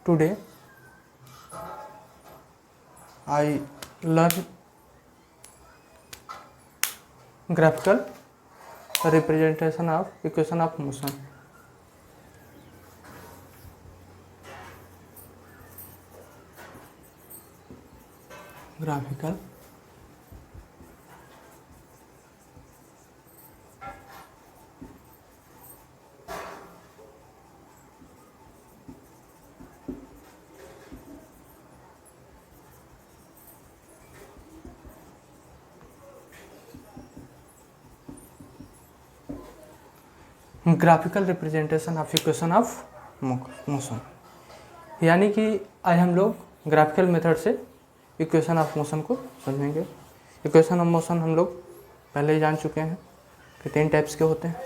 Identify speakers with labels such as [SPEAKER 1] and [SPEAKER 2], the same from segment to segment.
[SPEAKER 1] Today I learn graphical representation of equation of motion. Graphical graphical representation of equation of motion, यानी कि आज हम लोग graphical method से इक्वेशन ऑफ मोशन को समझेंगे। इक्वेशन ऑफ मोशन हम लोग पहले ही जान चुके हैं कि 3 टाइप्स के होते हैं।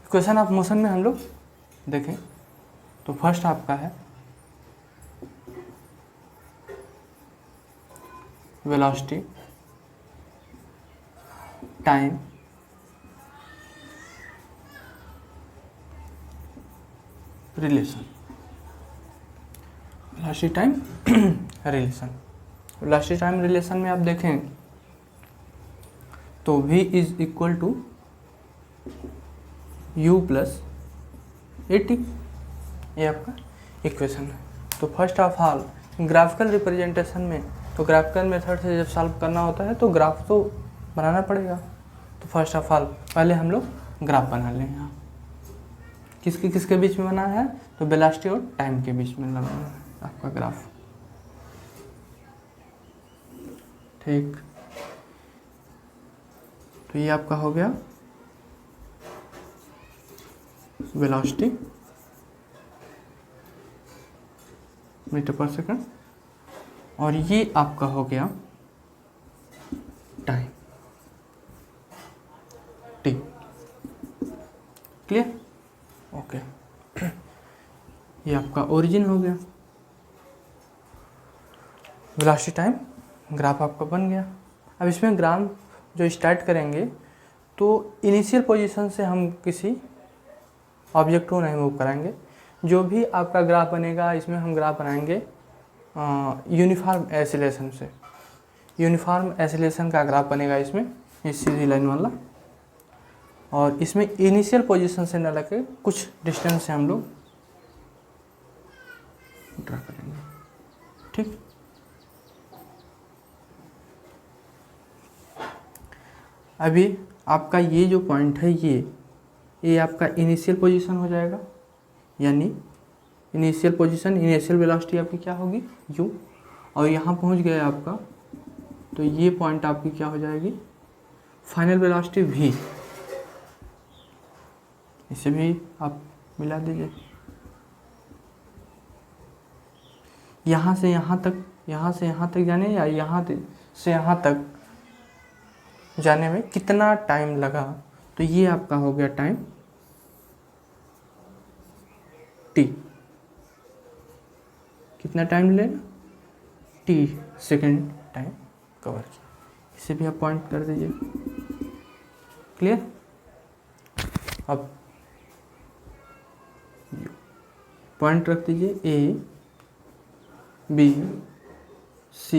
[SPEAKER 1] इक्वेशन ऑफ मोशन में हम लोग देखें तो फर्स्ट आपका है velocity, time, relation. Velocity time relation. Velocity time relation में आप देखें तो v is equal to u plus at, ये आपका इक्वेशन है। तो first of all graphical representation में, तो ग्राफिकल मेथड से जब सॉल्व करना होता है तो ग्राफ तो बनाना पड़ेगा। तो फर्स्ट ऑफ ऑल पहले हम लोग ग्राफ बना लें। यहाँ किसके बीच में बनाना है, तो वेलोसिटी और टाइम के बीच में बनाना है आपका ग्राफ। ठीक, तो ये आपका हो गया वेलोसिटी मीटर पर सेकंड, और ये आपका हो गया टाइम टी। क्लियर? ओके, ये आपका ओरिजिन हो गया। वेलोसिटी टाइम ग्राफ आपका बन गया। अब इसमें ग्राफ जो स्टार्ट करेंगे तो इनिशियल पोजीशन से हम किसी ऑब्जेक्ट को नहीं मूव कराएंगे। जो भी आपका ग्राफ बनेगा इसमें हम ग्राफ बनाएंगे यूनिफॉर्म एसिलेशन से। यूनिफॉर्म एसिलेशन का ग्राफ बनेगा इसमें, इस सीधी लाइन वाला, और इसमें इनिशियल पोजीशन से न लगे कुछ डिस्टेंस से हम लोग ड्रा करेंगे। ठीक, अभी आपका ये जो पॉइंट है ये आपका इनिशियल पोजीशन हो जाएगा, यानी इनिशियल पोजीशन, इनिशियल वेलोसिटी आपकी क्या होगी u, और यहाँ पहुँच गया आपका, तो ये पॉइंट आपकी क्या हो जाएगी फाइनल वेलोसिटी v। इसे भी आप मिला दीजिए। यहाँ से यहाँ तक, यहाँ से यहाँ तक जाने या यहाँ से यहाँ तक जाने में कितना टाइम लगा, तो ये आपका हो गया टाइम t। कितना टाइम लेगा, t सेकेंड टाइम कवर किया। इसे भी आप पॉइंट कर दीजिए। क्लियर? अब पॉइंट रख दीजिए A, B, C,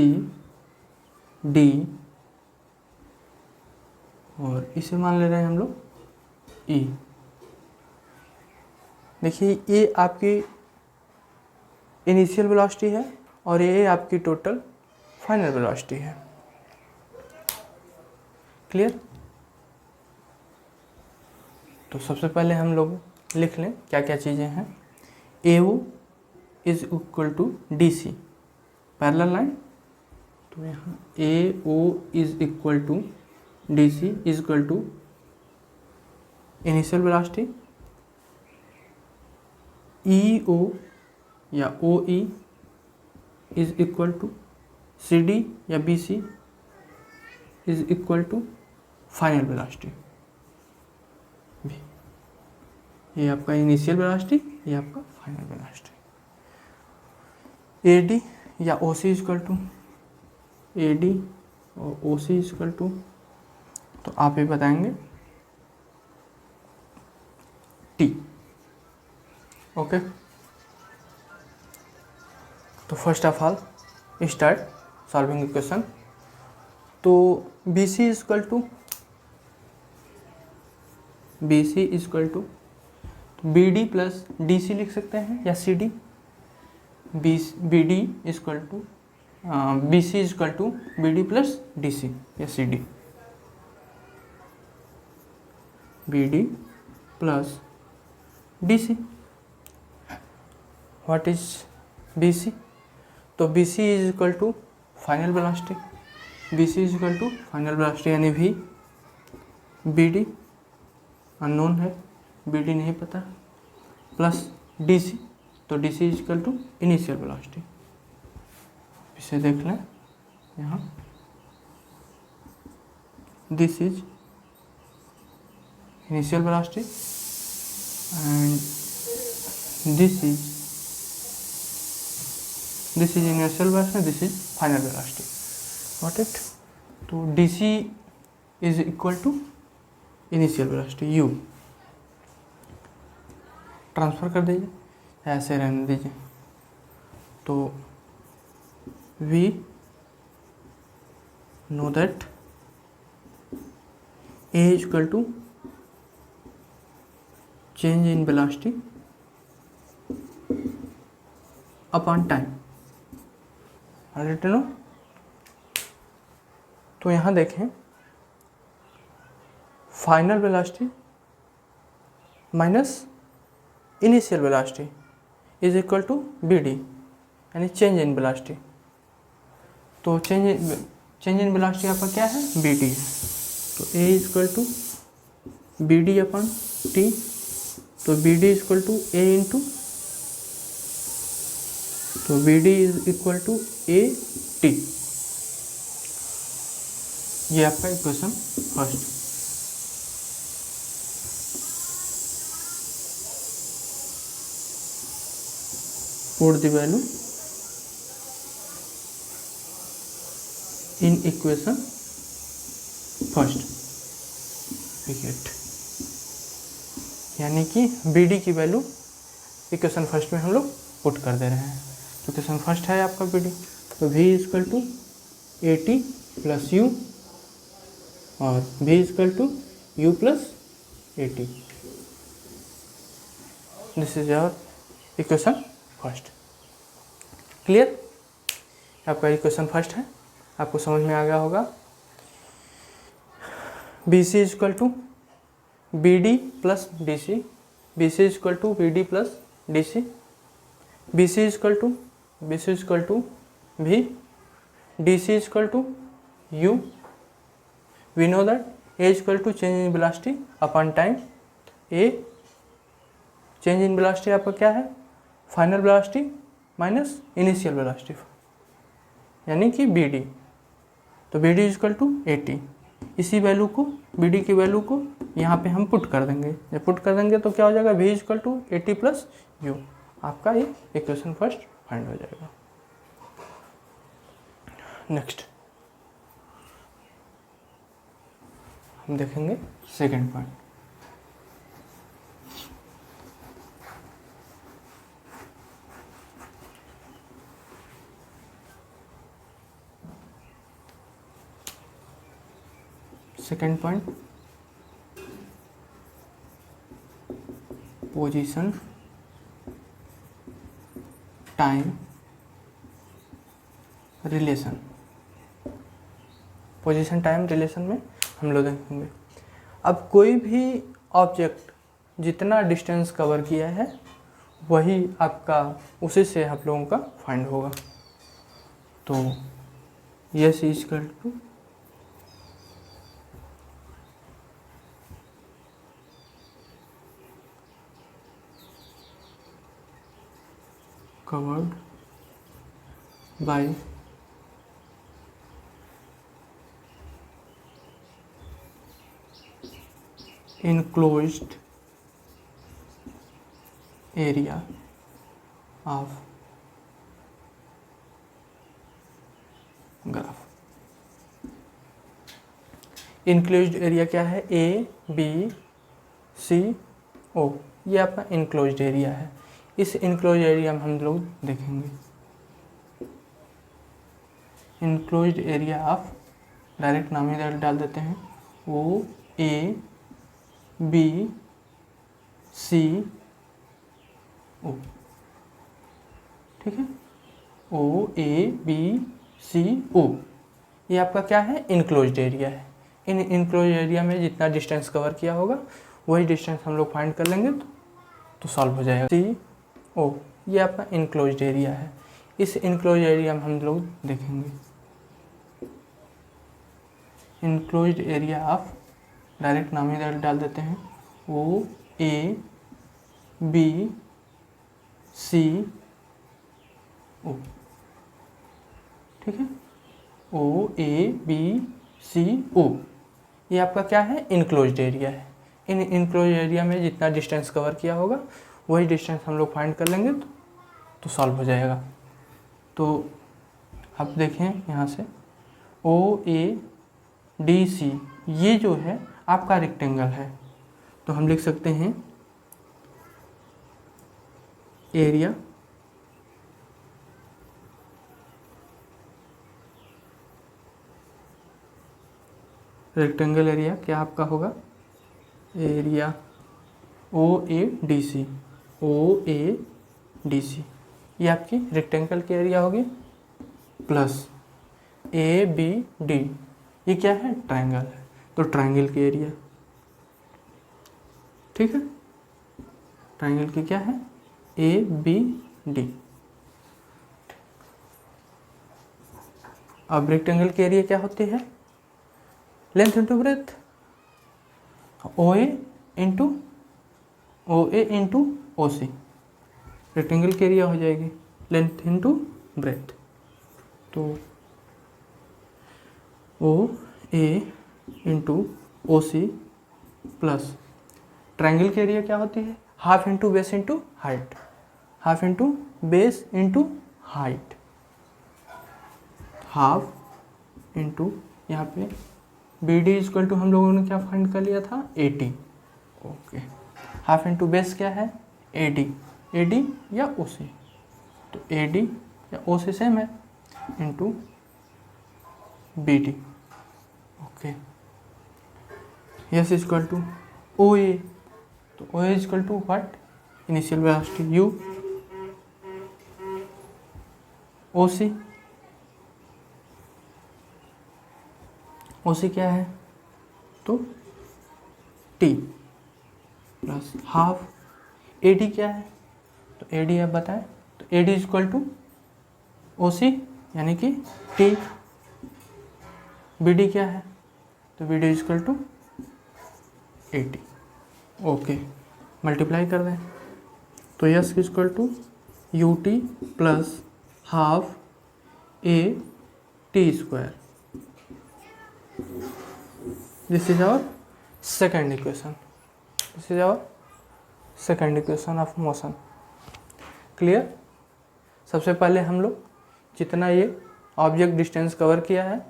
[SPEAKER 1] D, और इसे मान ले रहे हैं हम लोग E। देखिए ये आपकी इनिशियल वेलोसिटी है और ये आपकी टोटल फाइनल वेलोसिटी है। क्लियर? तो सबसे पहले हम लोग लिख लें क्या क्या चीज़ें हैं। AO is equal to DC, parallel line, तो यहाँ AO is equal to DC is equal to initial velocity, EO या OE is equal to CD या BC is equal to final velocity. ये आपका इनिशियल वेलोसिटी, ये आपका final velocity. AD या OC is equal to AD और OC is equal to, तो आप ये बताएंगे T। ओके, तो first of all start solving equation. तो B C is equal to B D plus D C लिख सकते हैं या C D. B D equal to B C equal to B D plus D C या C D. B D plus D C. What is B C? तो B C is equal to final velocity. B C is equal to final velocity यानी V. B D unknown है, B D नहीं पता, plus D C. तो D C is equal to initial velocity. इसे देख लें यहाँ, this is initial velocity and this is initial velocity, this is final velocity. Got it? तो D C is equal to initial velocity U. Transfer कर दीजिए, ऐसे रहने दीजिए। तो we know that A is equal to change in velocity upon time. No, तो यहाँ देखें final velocity minus initial velocity is equal to B D यानी चेंज इन वेलोसिटी। तो चेंज इन वेलोसिटी आपका क्या है? बी डी है। तो A is equal to B D upon T. तो B D is equal to A into, तो B D is equal to A T. ये आपका equation first. Put the value in equation first, विकेट। यानी कि B D की value equation first में हम लोग पुट कर दे रहे हैं। तो इक्वेशन फर्स्ट है आपका बी डी। तो V is equal to A T plus U और V is equal to U plus A T. This is our equation first. Clear? आपका इक्वेशन फर्स्ट है, आपको समझ में आ गया होगा। B C is equal to B D plus D C. B C is equal to B D plus D C. B C is equal to V. D C is equal to you. We know that A is equal to change in velocity upon time. A change in velocity आपका क्या है? Final velocity minus initial velocity यानी कि B D. तो B D is equal to A t. इसी value को, b D की value को यहाँ पे हम पुट कर देंगे। जब पुट कर देंगे तो क्या हो जाएगा? V is equal to A T plus u. आपका ये इक्वेशन फर्स्ट फाइंड हो जाएगा। नेक्स्ट हम देखेंगे second point. Second point, position time relation. Position time relation में हम लोग देखेंगे अब कोई भी ऑब्जेक्ट जितना डिस्टेंस कवर किया है वही आपका, उसी से आप लोगों का फाइंड होगा। तो s is equal to covered by enclosed area of graph. Enclosed area क्या है? ए बी सी ओ, ये आपका इनक्लोज्ड एरिया है। इस इनक्लोज एरिया में हम लोग देखेंगे इनक्लोज्ड एरिया ऑफ, डायरेक्ट नाम ही डाल देते हैं, ओ ए बी सी ओ, ठीक है, ओ ए बी सी ओ, ये आपका क्या है, इनक्लोज्ड एरिया है। इन इनक्लोज्ड एरिया में जितना डिस्टेंस कवर किया होगा वही डिस्टेंस हम लोग फाइंड कर लेंगे तो सॉल्व हो जाएगा। सी ओ, ये आपका इनक्लोज्ड एरिया है। इस इनक्लोज्ड एरिया में हम लोग देखेंगे इनक्लोज्ड एरिया ऑफ, डायरेक्ट नाम ही डाल देते हैं, ओ ए बी सी ओ, ठीक है, ओ ए बी सी ओ, ये आपका क्या है, इनक्लोज्ड एरिया है। इन इनक्लोज्ड एरिया में जितना डिस्टेंस कवर किया होगा वही डिस्टेंस हम लोग फाइंड कर लेंगे तो सॉल्व हो जाएगा। तो आप देखें यहाँ से ओ ए डी सी, ये जो है आपका रेक्टेंगल है, तो हम लिख सकते हैं एरिया रेक्टेंगल एरिया क्या आपका होगा, area o a d c, O a d c, ये आपकी रेक्टेंगल की एरिया होगी, प्लस ए बी डी, ये क्या है, ट्रायंगल है, तो ट्रायंगल की एरिया, ठीक है, ट्रायंगल की क्या है, ए बी डी। अब रेक्टेंगल की एरिया क्या होती है, length into breadth, O A into O C, rectangle की एरिया हो जाएगी लेंथ इंटू ब्रेथ, तो O A into O C plus triangle की एरिया क्या होती है, half into base into height, half into base into height, half into यहाँ पे बी डी इजक्वल टू हम लोगों ने क्या फाइंड कर लिया था, 80, ओके, हाफ इंटू बेस क्या है, ए डी या ओ सी, तो ए डी या ओ सी सेम है, into B D, okay, S is equal to O A, तो O A is equal to what, initial velocity U, O C क्या है, तो T plus half, A D क्या है, तो ए डी आप बताएं, तो A D is equal to O C यानी कि टी, बी डी क्या है, तो B D is equal to 80, okay, multiply कर दें, तो S is equal to u t plus half a t square, this is our second equation, this is our second equation of motion. Clear. सबसे पहले हम लोग जितना ये ऑब्जेक्ट डिस्टेंस कवर किया है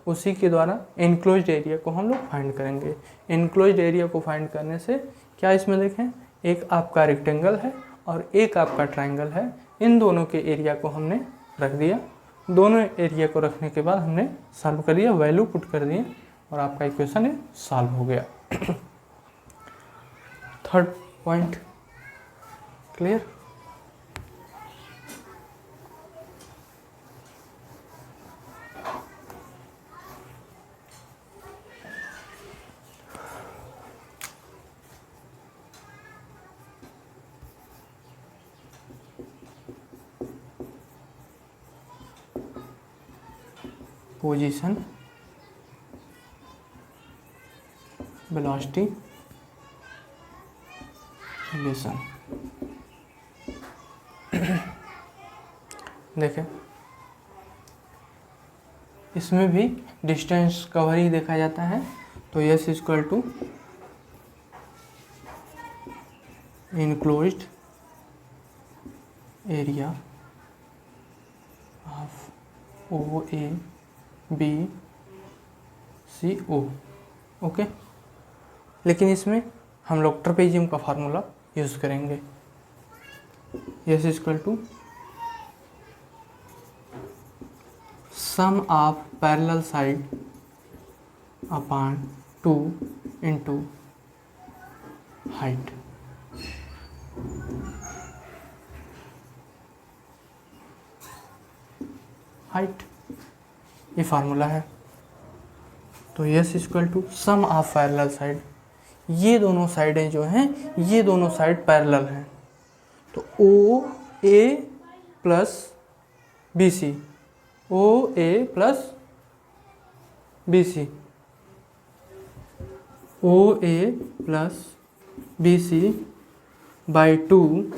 [SPEAKER 1] उसी के द्वारा इनक्लोज्ड एरिया को हम लोग फाइंड करेंगे। इनक्लोज्ड एरिया को फाइंड करने से क्या इसमें देखें, एक आपका रेक्टेंगल है और एक आपका ट्रायंगल है, इन दोनों के एरिया को हमने रख दिया, दोनों एरिया को रखने के बाद हमने सॉल्व कर दिया, वैल्यू पुट कर दिए और आपका इक्वेशन ये सॉल्व हो गया। Third point clear. Position, velocity, relation. देखें इसमें भी डिस्टेंस कवर ही देखा जाता है, तो S equal to enclosed area of O A B C O, okay. लेकिन इसमें हम लोग ट्रेपेजियम का फार्मूला यूज़ करेंगे, S equal to sum of parallel side upon 2 into height. Height ये फार्मूला है। तो S equal to sum of parallel side, ये दोनों साइडें जो हैं ये दोनों साइड पैरेलल हैं, तो O A plus B C, O A plus B C, O A plus B C by 2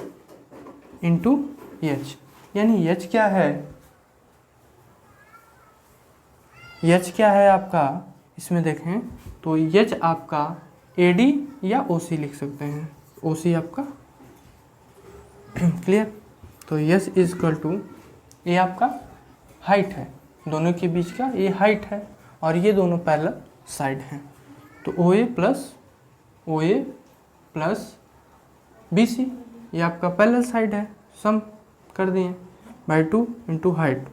[SPEAKER 1] into H. यानी एच क्या है, एच क्या है आपका, इसमें देखें तो एच आपका AD या OC लिख सकते हैं, OC आपका क्लियर। तो यस इज इक्वल टू, ये आपका हाइट है, दोनों के बीच का ये हाइट है और ये दोनों पैरेलल साइड हैं, तो OA प्लस BC ये आपका पैरेलल साइड है, सम कर दिए by 2 into height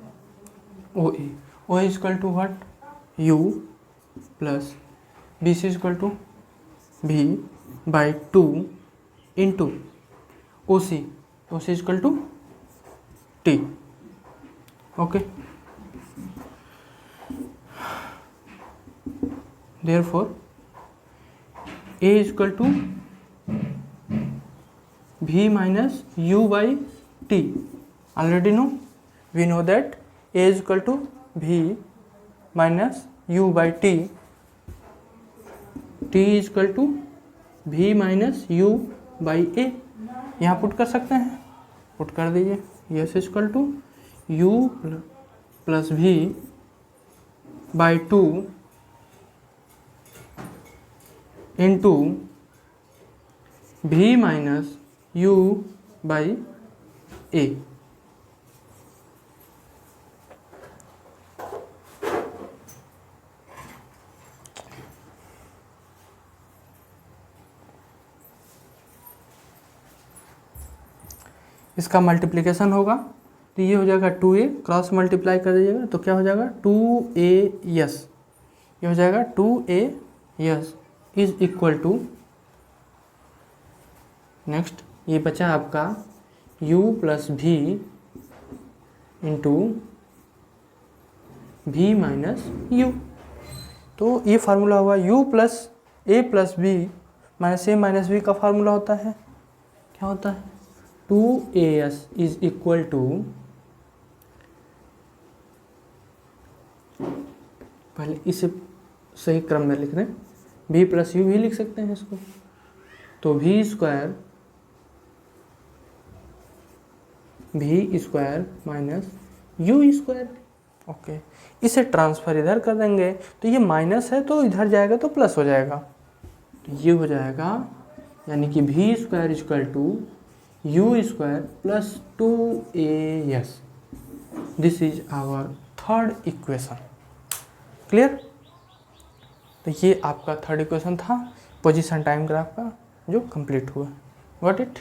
[SPEAKER 1] OA। O is equal to what? U plus BC is equal to V by 2 into OC. OC is equal to T. Okay. Therefore, A is equal to V minus U by T. Already know. We know that A is equal to V minus U by T, T is equal to V minus U by A। यहाँ put कर सकते हैं, put कर दीजिए, S is equal to U plus V by 2 into V minus U by A। इसका multiplication होगा तो ये हो जाएगा 2a, क्रॉस मल्टीप्लाई कर दीजिएगा तो क्या हो जाएगा 2a यस, ये हो जाएगा 2a S is equal to, next ये बचा आपका u plus V into V minus U. तो ये फार्मूला हुआ u plus a plus B minus A minus B का फार्मूला होता है, क्या होता है 2as इज इक्वल टू, पहले इसे सही क्रम में लिख दें, b प्लस यू भी लिख सकते हैं इसको, तो v square minus you square. Okay, इसे ट्रांसफर इधर कर देंगे तो ये माइनस है तो इधर जाएगा तो प्लस हो जाएगा, तो ये हो जाएगा यानी कि v square equal to U square plus 2as। This is our third equation. Clear. तो ये आपका थर्ड इक्वेशन था पोजीशन टाइम ग्राफ का जो कंप्लीट हुआ। Got it.